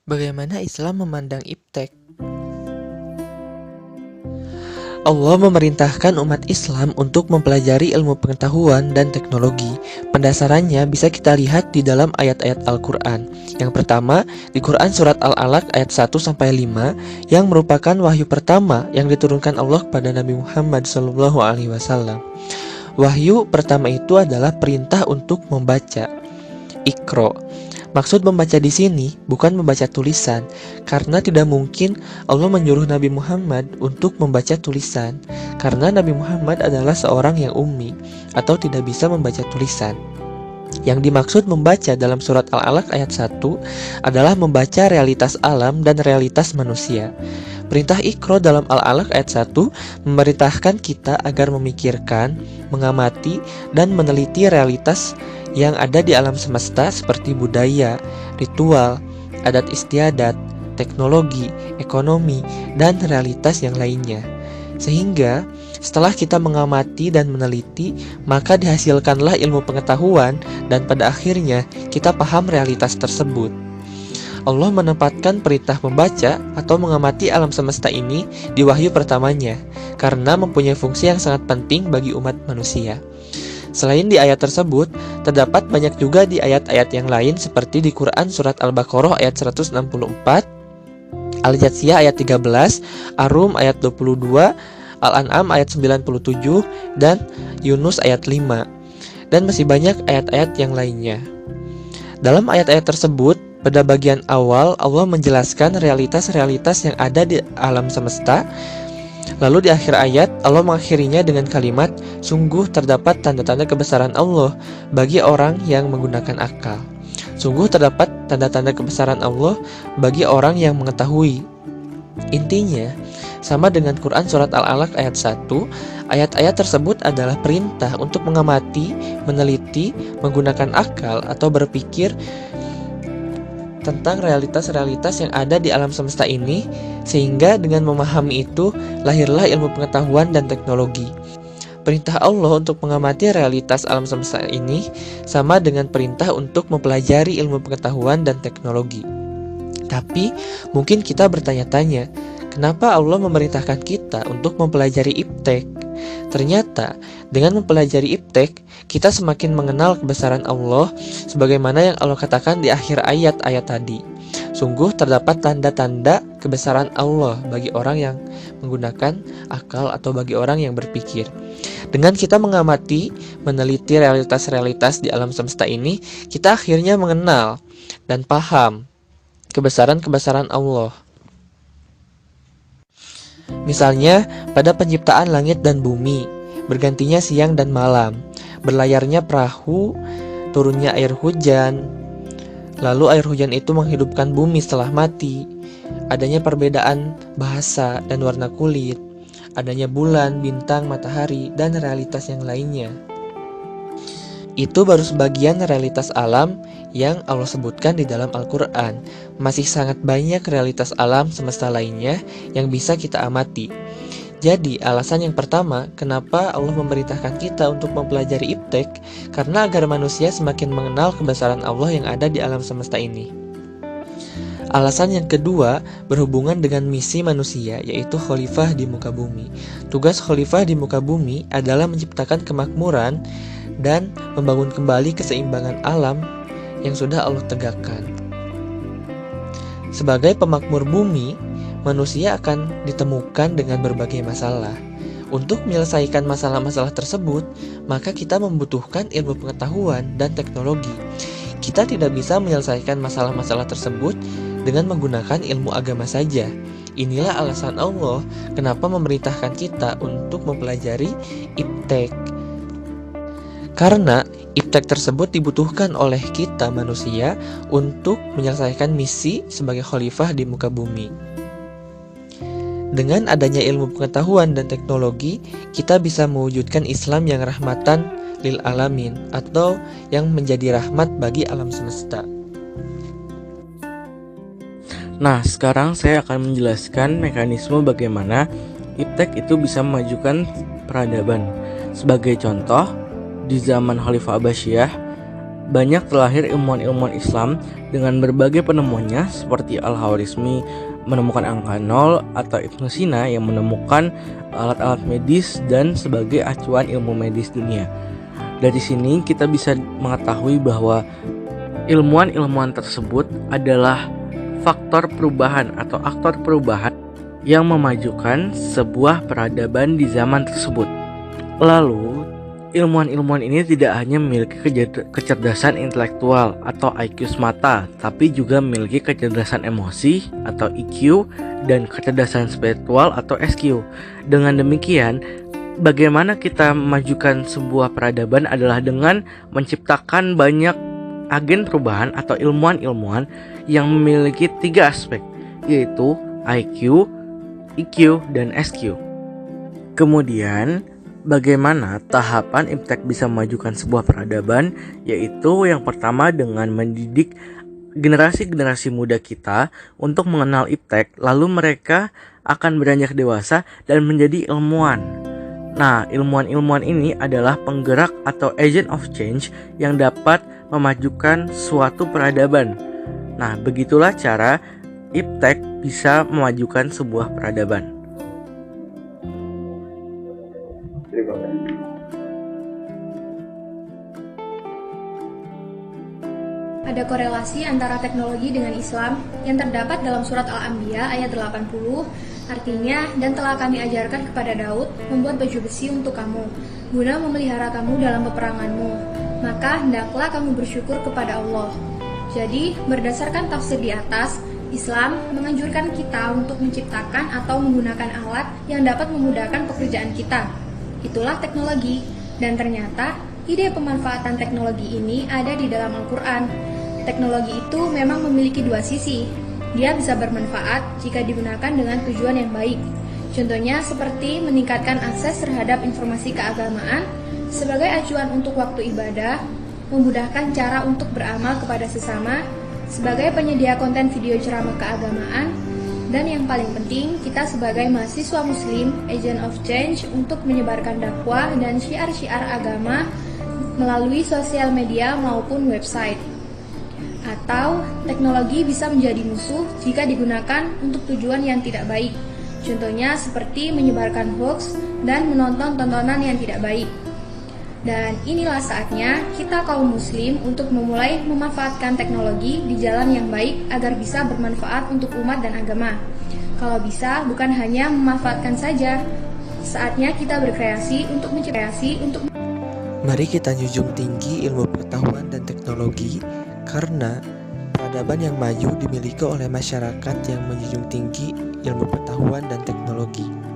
Bagaimana Islam memandang iptek? Allah memerintahkan umat Islam untuk mempelajari ilmu pengetahuan dan teknologi. Pendasarannya bisa kita lihat di dalam ayat-ayat Al-Quran. Yang pertama, di Quran Surat Al-Alaq ayat 1-5 yang merupakan wahyu pertama yang diturunkan Allah kepada Nabi Muhammad SAW. Wahyu pertama itu adalah perintah untuk membaca. Iqra. Maksud membaca di sini bukan membaca tulisan, karena tidak mungkin Allah menyuruh Nabi Muhammad untuk membaca tulisan, karena Nabi Muhammad adalah seorang yang ummi atau tidak bisa membaca tulisan. Yang dimaksud membaca dalam surat Al-Alaq ayat 1 adalah membaca realitas alam dan realitas manusia. Perintah Iqra dalam Al-Alaq ayat 1 memerintahkan kita agar memikirkan, mengamati, dan meneliti realitas yang ada di alam semesta seperti budaya, ritual, adat istiadat, teknologi, ekonomi, dan realitas yang lainnya. Sehingga setelah kita mengamati dan meneliti, maka dihasilkanlah ilmu pengetahuan dan pada akhirnya kita paham realitas tersebut. Allah menempatkan perintah membaca atau mengamati alam semesta ini di wahyu pertamanya karena mempunyai fungsi yang sangat penting bagi umat manusia. Selain di ayat tersebut, terdapat banyak juga di ayat-ayat yang lain seperti di Quran Surat Al-Baqarah ayat 164, Al-Jathiyah ayat 13, Ar-Rum ayat 22, Al-An'am ayat 97, dan Yunus ayat 5, dan masih banyak ayat-ayat yang lainnya. Dalam ayat-ayat tersebut, pada bagian awal Allah menjelaskan realitas-realitas yang ada di alam semesta. Lalu di akhir ayat, Allah mengakhirinya dengan kalimat, sungguh terdapat tanda-tanda kebesaran Allah bagi orang yang menggunakan akal. Sungguh terdapat tanda-tanda kebesaran Allah bagi orang yang mengetahui. Intinya, sama dengan Quran Surat Al-Alaq ayat 1, ayat-ayat tersebut adalah perintah untuk mengamati, meneliti, menggunakan akal atau berpikir tentang realitas-realitas yang ada di alam semesta ini, sehingga dengan memahami itu lahirlah ilmu pengetahuan dan teknologi. Perintah Allah untuk mengamati realitas alam semesta ini sama dengan perintah untuk mempelajari ilmu pengetahuan dan teknologi. Tapi mungkin kita bertanya-tanya, kenapa Allah memerintahkan kita untuk mempelajari iptek? Ternyata dengan mempelajari iptek, kita semakin mengenal kebesaran Allah sebagaimana yang Allah katakan di akhir ayat-ayat tadi. Sungguh terdapat tanda-tanda kebesaran Allah bagi orang yang menggunakan akal atau bagi orang yang berpikir. Dengan kita mengamati, meneliti realitas-realitas di alam semesta ini, kita akhirnya mengenal dan paham kebesaran-kebesaran Allah. Misalnya, pada penciptaan langit dan bumi, bergantinya siang dan malam, berlayarnya perahu, turunnya air hujan, lalu air hujan itu menghidupkan bumi setelah mati, adanya perbedaan bahasa dan warna kulit, adanya bulan, bintang, matahari, dan realitas yang lainnya. Itu baru sebagian realitas alam yang Allah sebutkan di dalam Al-Quran. Masih sangat banyak realitas alam semesta lainnya yang bisa kita amati. Jadi alasan yang pertama kenapa Allah memerintahkan kita untuk mempelajari iptek, karena agar manusia semakin mengenal kebesaran Allah yang ada di alam semesta ini. Alasan yang kedua berhubungan dengan misi manusia, yaitu khalifah di muka bumi. Tugas khalifah di muka bumi adalah menciptakan kemakmuran dan membangun kembali keseimbangan alam yang sudah Allah tegakkan. Sebagai pemakmur bumi, manusia akan ditemukan dengan berbagai masalah. Untuk menyelesaikan masalah-masalah tersebut, maka kita membutuhkan ilmu pengetahuan dan teknologi. Kita tidak bisa menyelesaikan masalah-masalah tersebut dengan menggunakan ilmu agama saja. Inilah alasan Allah kenapa memerintahkan kita untuk mempelajari iptek. Karena iptek tersebut dibutuhkan oleh kita manusia untuk menyelesaikan misi sebagai khalifah di muka bumi. Dengan adanya ilmu pengetahuan dan teknologi, kita bisa mewujudkan Islam yang rahmatan lil alamin atau yang menjadi rahmat bagi alam semesta. Nah, sekarang saya akan menjelaskan mekanisme bagaimana iptek itu bisa memajukan peradaban. Sebagai contoh, di zaman Khalifah Abbasiyah, Banyak terlahir ilmuwan-ilmuwan Islam dengan berbagai penemuannya seperti Al-Khwarizmi menemukan angka 0 atau Ibnu Sina yang menemukan alat-alat medis dan sebagai acuan ilmu medis dunia. Dari sini kita bisa mengetahui bahwa ilmuwan-ilmuwan tersebut adalah faktor perubahan atau aktor perubahan yang memajukan sebuah peradaban di zaman tersebut. Lalu, ilmuwan-ilmuwan ini tidak hanya memiliki kecerdasan intelektual atau IQ semata, tapi juga memiliki kecerdasan emosi atau EQ dan kecerdasan spiritual atau SQ. Dengan demikian, bagaimana kita memajukan sebuah peradaban adalah dengan menciptakan banyak agen perubahan atau ilmuwan-ilmuwan yang memiliki 3 aspek, yaitu IQ, EQ, dan SQ. Kemudian, bagaimana tahapan IPTEK bisa memajukan sebuah peradaban? Yaitu yang pertama dengan mendidik generasi-generasi muda kita untuk mengenal IPTEK, lalu mereka akan beranjak dewasa dan menjadi ilmuwan. Nah, ilmuwan-ilmuwan ini adalah penggerak atau agent of change yang dapat memajukan suatu peradaban. Nah, begitulah cara IPTEK bisa memajukan sebuah peradaban. Terima kasih. Ada korelasi antara teknologi dengan Islam yang terdapat dalam surat Al-Anbiya ayat 80, artinya, dan telah kami ajarkan kepada Daud membuat baju besi untuk kamu, guna memelihara kamu dalam peperanganmu, maka hendaklah kamu bersyukur kepada Allah. Jadi, berdasarkan tafsir di atas, Islam menganjurkan kita untuk menciptakan atau menggunakan alat yang dapat memudahkan pekerjaan kita. Itulah teknologi, dan ternyata ide pemanfaatan teknologi ini ada di dalam Al-Quran. Teknologi itu memang memiliki 2 sisi. Dia bisa bermanfaat jika digunakan dengan tujuan yang baik. Contohnya seperti meningkatkan akses terhadap informasi keagamaan sebagai acuan untuk waktu ibadah, memudahkan cara untuk beramal kepada sesama, sebagai penyedia konten video ceramah keagamaan, dan yang paling penting, kita sebagai mahasiswa muslim, agent of change untuk menyebarkan dakwah dan syiar-syiar agama melalui sosial media maupun website. Atau, teknologi bisa menjadi musuh jika digunakan untuk tujuan yang tidak baik. Contohnya seperti menyebarkan hoax dan menonton tontonan yang tidak baik. Dan inilah saatnya kita kaum muslim untuk memulai memanfaatkan teknologi di jalan yang baik agar bisa bermanfaat untuk umat dan agama. Kalau bisa, bukan hanya memanfaatkan saja. Saatnya kita berkreasi untuk menciptakan untuk Mari kita junjung tinggi ilmu pengetahuan dan teknologi, karena peradaban yang maju dimiliki oleh masyarakat yang menjunjung tinggi ilmu pengetahuan dan teknologi.